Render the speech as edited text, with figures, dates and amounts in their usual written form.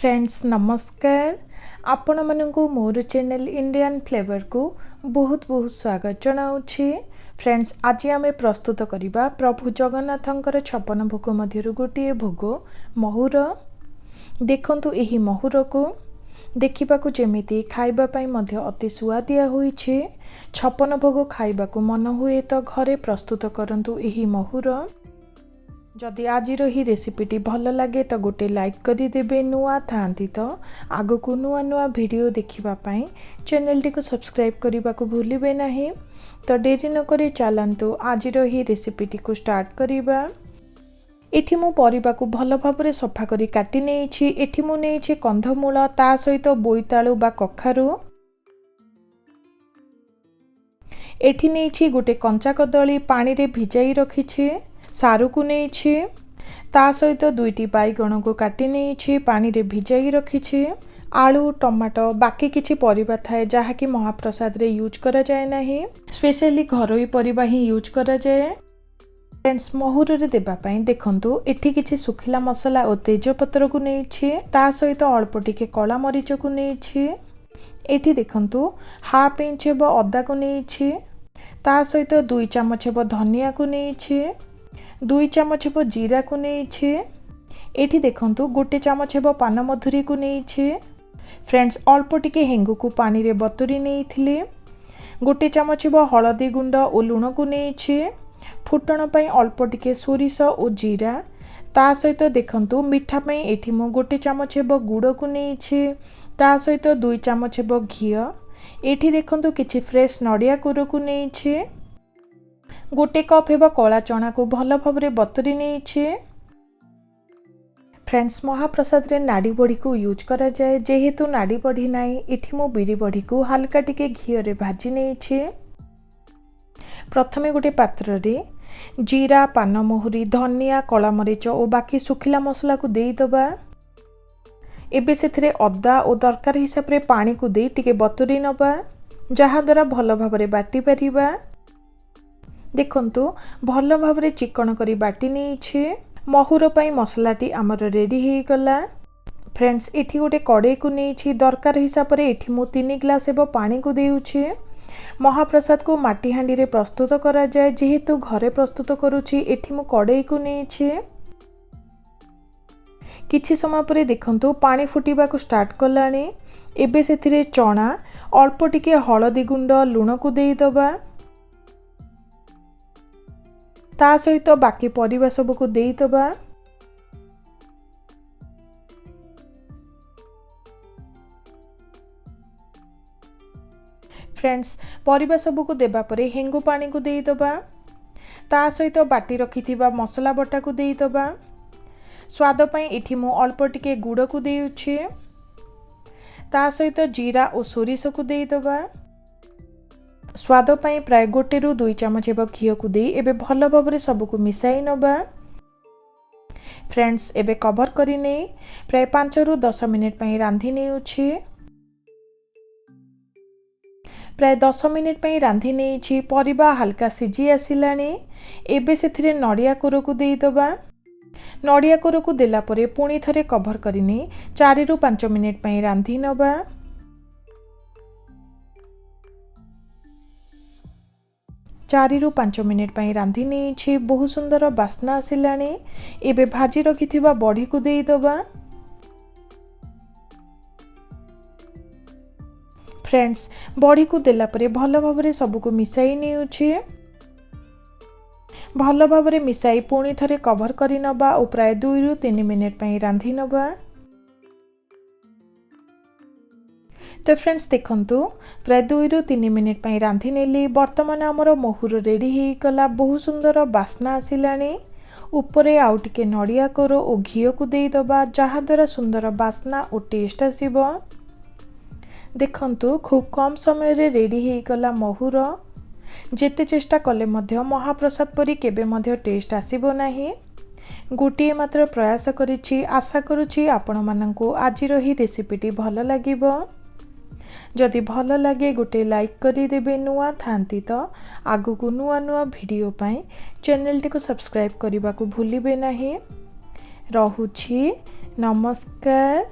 Friends नमस्कार। आपण मानकु मोर channel Indian flavour को बहुत बहुत स्वागत जनाऊँगी। फ्रेंड्स आज आम प्रस्तुत करवा प्रभु जगन्नाथंकर 56 भोग मध्य गोटे भोग महुर। देखंतु एही महुर को देखा जमी खावाई अति सुआदिया होइछे। 56 भोग खाइबा मन हुए तो घरे प्रस्तुत करंतु एही महुर। जदि आज ही रेसिपीटी भल लगे तो गोटे लाइक करदेवे। नुआ थांती तो आग को नुआ नुआ वीडियो देखिबापाई चैनल टी को सब्सक्राइब करने को भूलिबे नहीं। तो डेरी नक चलतु आज ही रेसिपीटी को स्टार्ट करिबा। एठी मु परिबा को भल भाव सफा करी काटी नेछि। एठी मु नेछि कंधमूल ता सहित बोईतालु बा कखारु। एठी नेछि गोटे कंचा कदली पानी रे भिजाई रखिछि। सारू को नेछि ता सहित दुईटी बैगण को काटी नेछि पानी रे भिजाई रखिछि। आलू टमाटो बाकी किछि परिबा थाए जहा कि महाप्रसाद रे यूज करा जाए नाही। स्पेशली घरोई परिबा ही यूज करा जाए। फ्रेंड्स महुर रे देबा पई देखंतु एठी किछि सुखिला मसला और तेजपत्र को नेछि ता सहित अल्प टिके कला मरीच को नेछि। एठी देखंतु हाफ इंच हेबो अदा को नेछि ता सहित 2 चम्मच हेबो धनिया को नेछि। 2 चम्मच हेबो जीरा को नेछि। एठी देखंतु 1 चम्मच हेबो पान मधुरी को नेछि। फ्रेंड्स अल्प टिके हेंगु को पानी रे बतुरी नेइथिले। 1 चम्मच हेबो हळदी गुंड और लूण को नेछि। फुटण पई अल्प टिके सोरिष और जीरा ता सहित देखंतु मिठा पई एठी मु 1 चम्मच हेबो गुड़ को नेछि ता सहित 2 चम्मच हेबो घी। एठी देखंतु किछि फ्रेश नडिया कोर को नेछि। 1 कप हेबो कला चना को भल भाव बतुरी नेछि। फ्रेंड्स महाप्रसाद रे नाड़ी बड़ी को यूज करा जाए। जेहेतु नाड़ी बड़ी नाई एठी मो बिरी बड़ी को हल्का टिके घी रे भाजी नेछि। प्रथमे गोटे पात्र रे जीरा पान मोहरी धनिया कला मरीच और बाकी सुखिला मसला को देई दबा। एबे सेथरे अदा और दरकार हिसाब रे पानी को देई टिके बतुरी नबा जहा द्वारा भल भाव रे बाटी परिबा। देखंतु भल भाव रे चिकन करी बाटी नेछि। महुर पई मसलाटी आमर रेडी हे गला। फ्रेंड्स एठी गोटे कड़े को नेछि दरकार हिसाब रे एठी मु 3 ग्लास हेबो पानी को देउछि। महाप्रसाद को माटी हांडी रे प्रस्तुत करा जाए। जेहेतु घरे प्रस्तुत करूछि एठी मु कड़े को नेछि। किछि समय परे देखंतु पानी फुटिबा को स्टार्ट कलानी। एबे सेथिरे चना अल्प टिके हळदी गुंड लूण को देई दबा ता सहित बाकी परिबा सब को देई दबा। फ्रेंड्स परिबा सब को देबा परे हेंगु पानी को देई दबा ता सहित बाटी रखिथिबा मसला बटा को देई दबा। स्वाद पई एठी मु अल्प टिके गुड़ को देउछि ता सहित जीरा और सोरिष को देई दबा। स्वाद पई प्राय 1 रु 2 चम्मच हेबो घी को देई एबे भल भाव रे सब को मिसाई नबा। फ्रेंड्स एबे कवर करी नै प्राय 5 रु 10 मिनिट पई रांधी नेउछि। प्राय 10 मिनिट पई रांधी नेछि। परिबा हल्का सिजी आसिलानी। एबे सेथिरे नडिया कोर को देई दबा। नडिया कोर को देला परे पुणी थरे कवर करी नै 4 रु 5 मिनिट पई रांधी नबा। 4 रु 5 मिनिट पई रांधी नेछि। बहुत सुंदर बास्ना आसिलानी। एबे भाजी रखिथिबा बड़ी को देई दबा। फ्रेंड्स बड़ी को देला परे भल भाव रे सब को मिसाई नेउछि। भल भाव रे मिसाई पुणी थरे कवर करी नबा और प्राय 2 रु 3 मिनिट पई रांधी नबा। तो फ्रेंड्स देखंतु प्राय 2 रु 3 मिनिट पई रांधी नेली। वर्तमान हमर महुर रेडी हे गला। बहुत सुंदर बास्ना आसिलानी। ऊपरे आउ टिके नडिया कोर और घी को देई दबा जहा द्वारा सुंदर बास्ना और टेस्ट आसीबो। देखंतु खूब कम समय रे रेडी हे गला महुर। जेते चेष्टा कले मध्य महाप्रसाद परी केबे मध्य टेस्ट आसीबो नाही। गोटे मात्र प्रयास करिछि। आशा करूछि आपण माननकु आजिर ही रेसिपीटी भल लागिबो। जदि भल लगे गोटे लाइक करदेवे। नुआ थांती तो आगु को नुआ नुआ वीडियो पाई चैनल टी को सब्सक्राइब करने को भूलिबे नहीं। रहुछि नमस्कार।